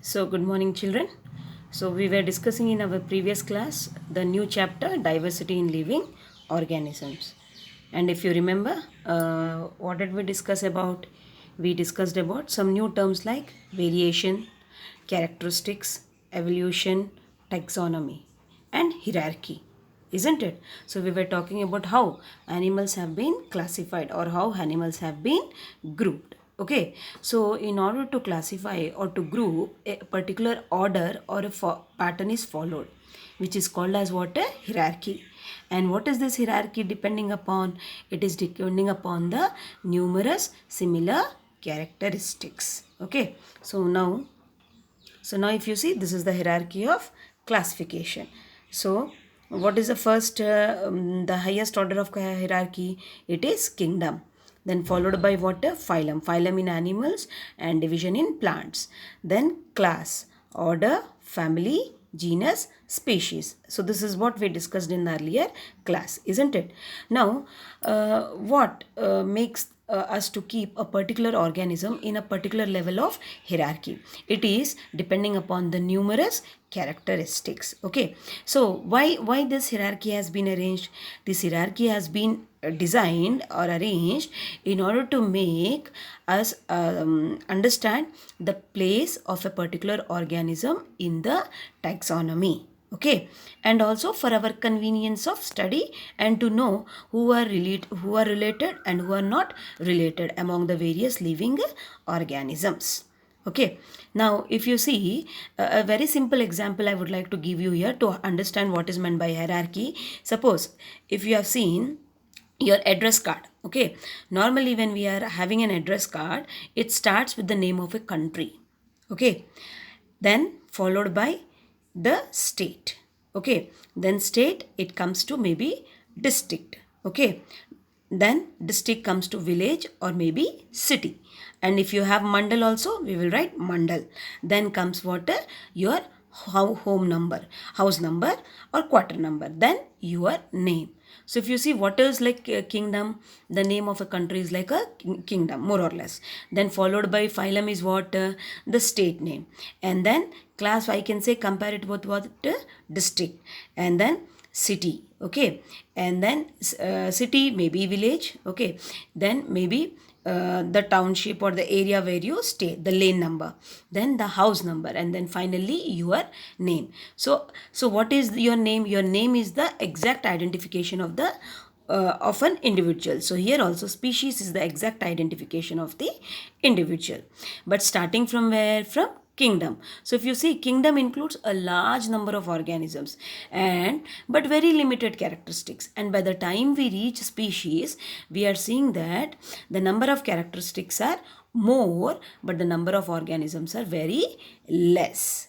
So, good morning, children. So, we were discussing in our previous class the new chapter Diversity in Living Organisms. And if you remember, what did we discuss about? We discussed about some new terms like variation, characteristics, evolution, taxonomy, and hierarchy, isn't it? So, we were talking about how animals have been classified or how animals have been grouped. Okay, so in order to classify or to group, a particular order or a pattern is followed, which is called as what? A hierarchy. And what is this hierarchy depending upon? It is depending upon the numerous similar characteristics. Okay, so now if you see, this is the hierarchy of classification. So what is the first, the highest order of hierarchy? It is kingdom. Then followed by what? Phylum. Phylum in animals and division in plants. Then class, order, family, genus, species. So this is what we discussed in the earlier class, isn't it? Now, what makes us to keep a particular organism in a particular level of hierarchy? It is depending upon the numerous characteristics. Okay, so why this hierarchy has been arranged? This hierarchy has been designed or arranged in order to make us understand the place of a particular organism in the taxonomy. Okay, and also for our convenience of study and to know who are related and who are not related among the various living organisms. Okay, now if you see a very simple example I would like to give you here to understand what is meant by hierarchy. Suppose if you have seen your address card. Okay, normally when we are having an address card, it starts with the name of a country. Okay, then followed by the state. Okay, then state, it comes to maybe district. Okay, then district comes to village or maybe city. And if you have mandal also, we will write mandal. Then comes what? Your home number, house number or quarter number. Then your name. So if you see what is like a kingdom, the name of a country is like a kingdom, more or less. Then followed by phylum is what? The state name. And then class, I can say compare it with what? District. And then city. Okay, and then city, maybe village. Okay, then maybe the township or the area where you stay, the lane number, then the house number, and then finally your name. So what is your name? Your name is the exact identification of the of an individual. So here also species is the exact identification of the individual. But starting from where? From kingdom. So if you see, kingdom includes a large number of organisms and but very limited characteristics, and by the time we reach species, we are seeing that the number of characteristics are more but the number of organisms are very less.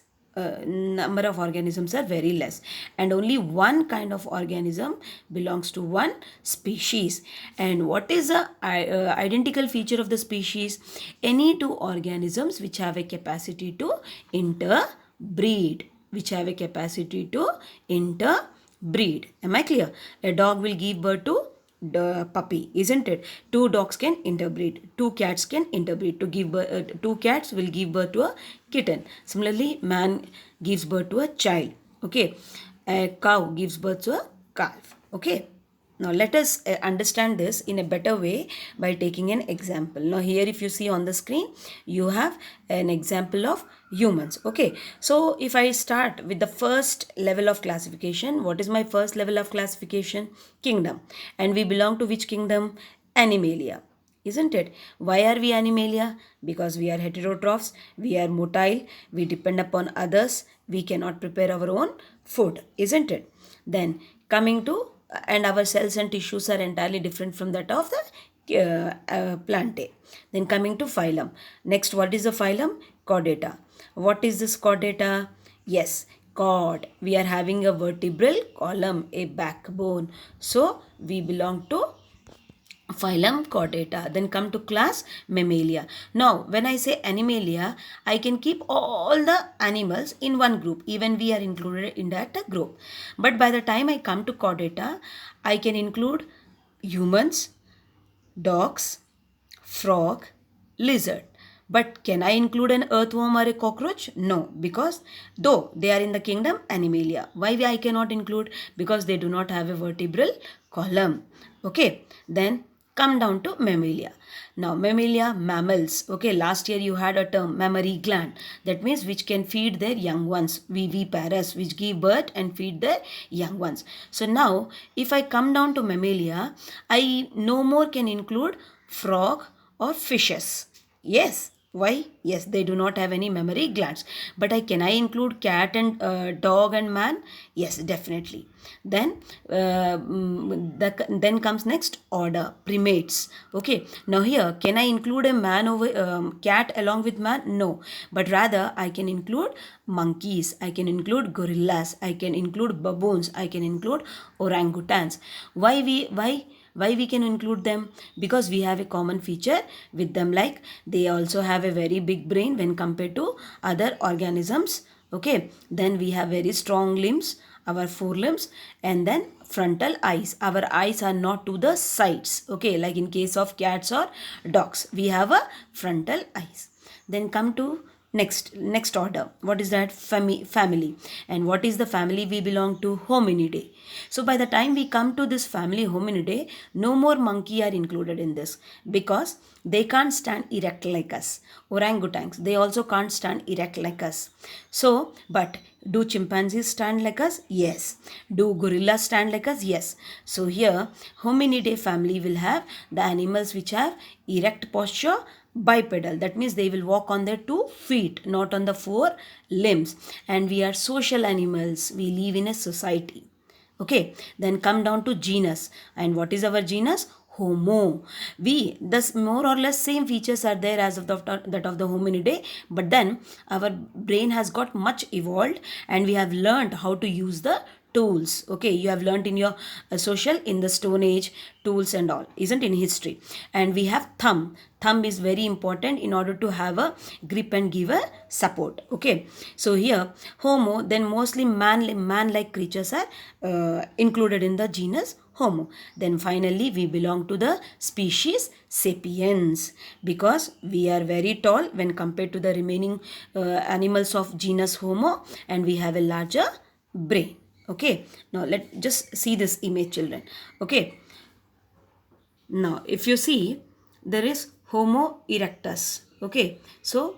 Number of organisms are very less, and only one kind of organism belongs to one species. And what is the identical feature of the species? Any two organisms which have a capacity to interbreed, am I clear? A dog will give birth to the puppy, isn't it? Two dogs can interbreed, two cats can interbreed to give birth, two cats will give birth to a kitten. Similarly, man gives birth to a child. Okay, a cow gives birth to a calf. Okay, now let us understand this in a better way by taking an example. Now here if you see on the screen, you have an example of humans. Okay, so if I start with the first level of classification, what is my first level of classification? Kingdom. And we belong to which kingdom? Animalia. Isn't it? Why are we animalia? Because we are heterotrophs, we are motile, we depend upon others, we cannot prepare our own food, isn't it? Then coming to, and our cells and tissues are entirely different from that of the plantae. Then coming to phylum. Next, what is the phylum? Chordata. What is this chordata? Yes, chord. We are having a vertebral column, a backbone. So, we belong to phylum chordata. Then come to class mammalia. Now when I say animalia, I can keep all the animals in one group, even we are included in that group. But by the time I come to chordata, I can include humans, dogs, frog, lizard. But can I include an earthworm or a cockroach? No, because though they are in the kingdom Animalia. Why I cannot include? Because they do not have a vertebral column. Okay, then come down to Mammalia. Now, Mammalia, mammals. Okay, last year you had a term, mammary gland. That means which can feed their young ones. Viviparous, which give birth and feed their young ones. So now, if I come down to Mammalia, I no more can include frog or fishes. Yes. Why? Yes, they do not have any mammary glands. But can I include cat and dog and man? Yes, definitely. Then then comes next order, primates. Okay. Now here, can I include a man over cat along with man? No. But rather, I can include monkeys. I can include gorillas. I can include baboons. I can include orangutans. Why we can include them? Because we have a common feature with them, like they also have a very big brain when compared to other organisms. Okay, then we have very strong limbs, our forelimbs, and then frontal eyes. Our eyes are not to the sides. Okay, like in case of cats or dogs, we have a frontal eyes. Then come to next order. What is that? Family. And what is the family we belong to? Hominidae. So by the time we come to this family Hominidae, no more monkey are included in this, because they can't stand erect like us. Orangutans, they also can't stand erect like us. So, but do chimpanzees stand like us? Yes. Do gorillas stand like us? Yes. So here, Hominidae family will have the animals which have erect posture, bipedal. That means they will walk on their 2 feet, not on the 4 limbs. And we are social animals. We live in a society. Okay, then come down to genus. And what is our genus? Homo. We, thus more or less same features are there as of that of the Hominidae, but then our brain has got much evolved and we have learned how to use the tools. Okay, you have learned in your social in the Stone Age tools and all, isn't in history. And we have thumb is very important in order to have a grip and give a support. Okay, so here Homo, then mostly man like creatures are included in the genus Homo. Then finally we belong to the species Sapiens, because we are very tall when compared to the remaining animals of genus Homo, and we have a larger brain. Okay, now let just see this image, children. Okay, now if you see, there is Homo erectus. Okay, so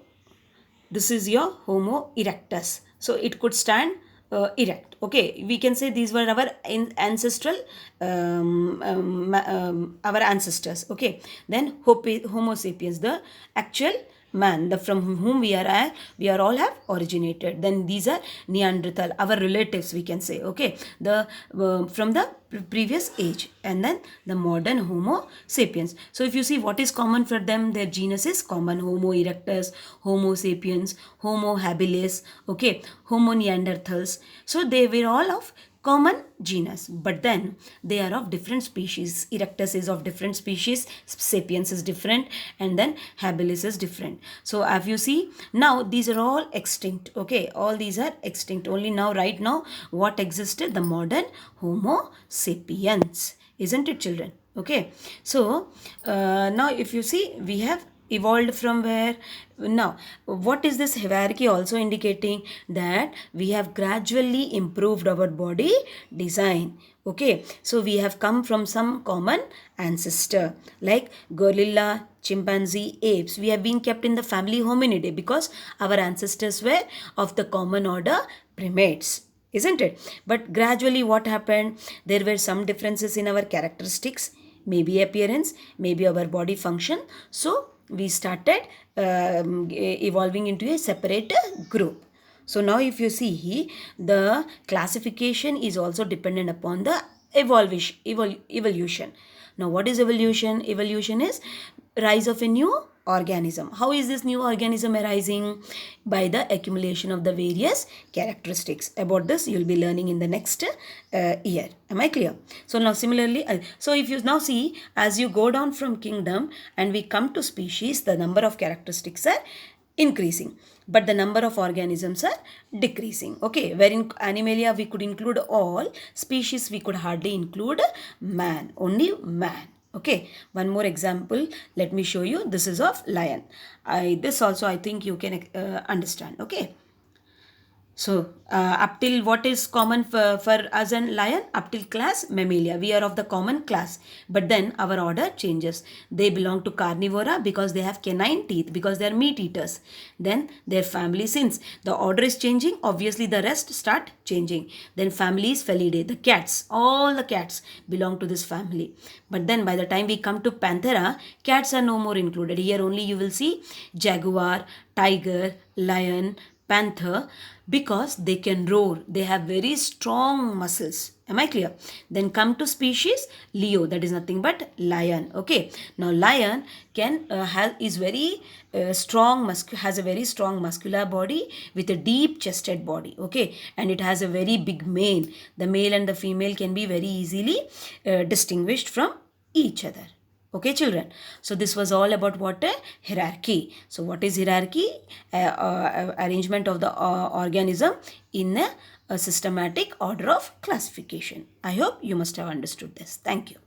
this is your Homo erectus. So it could stand erect. Okay, we can say these were our ancestral our ancestors. Okay, then Homo sapiens, the actual man, the from whom we are all have originated. Then these are Neanderthal, our relatives, we can say. Okay, the from the previous age, and then the modern Homo sapiens. So if you see what is common for them, their genus is common: Homo erectus, Homo sapiens, Homo habilis, okay, Homo neanderthals. So they were all of common genus, but then they are of different species. Erectus is of different species, sapiens is different, and then habilis is different. So as you see, now these are all extinct. Okay, all these are extinct. Only now, right now, what existed? The modern Homo sapiens, isn't it, children? Okay, so now if you see, we have evolved from where? Now what is this hierarchy also indicating? That we have gradually improved our body design. Okay, so we have come from some common ancestor like gorilla, chimpanzee, apes. We have been kept in the family Hominidae because our ancestors were of the common order primates, isn't it? But gradually what happened? There were some differences in our characteristics, maybe appearance, maybe our body function. So we started evolving into a separate group. So now if you see, the classification is also dependent upon the evolution. Now what is evolution? Evolution is rise of a new organism. How is this new organism arising? By the accumulation of the various characteristics. About this you will be learning in the next year. Am I clear? So now similarly, so if you now see, as you go down from kingdom and we come to species, the number of characteristics are increasing, but the number of organisms are decreasing. Okay, where in Animalia we could include all species, we could hardly include man, only man. Okay, one more example. Let me show you. This is of lion. This also I think you can understand. Okay. So, up till what is common for us and lion? Up till class Mammalia. We are of the common class. But then our order changes. They belong to carnivora because they have canine teeth, because they are meat eaters. Then their family, since the order is changing, obviously the rest start changing. Then family is Felidae. The cats, all the cats belong to this family. But then by the time we come to Panthera, cats are no more included. Here only you will see jaguar, tiger, lion, panther, because they can roar. They have very strong muscles. Am I clear? Then come to species Leo, that is nothing but lion. Okay. Now lion can is very strong, has a very strong muscular body with a deep chested body. Okay, and it has a very big mane. The male and the female can be very easily distinguished from each other. Okay, children. So this was all about what a hierarchy. So what is hierarchy? Arrangement of the organism in a systematic order of classification. I hope you must have understood this. Thank you.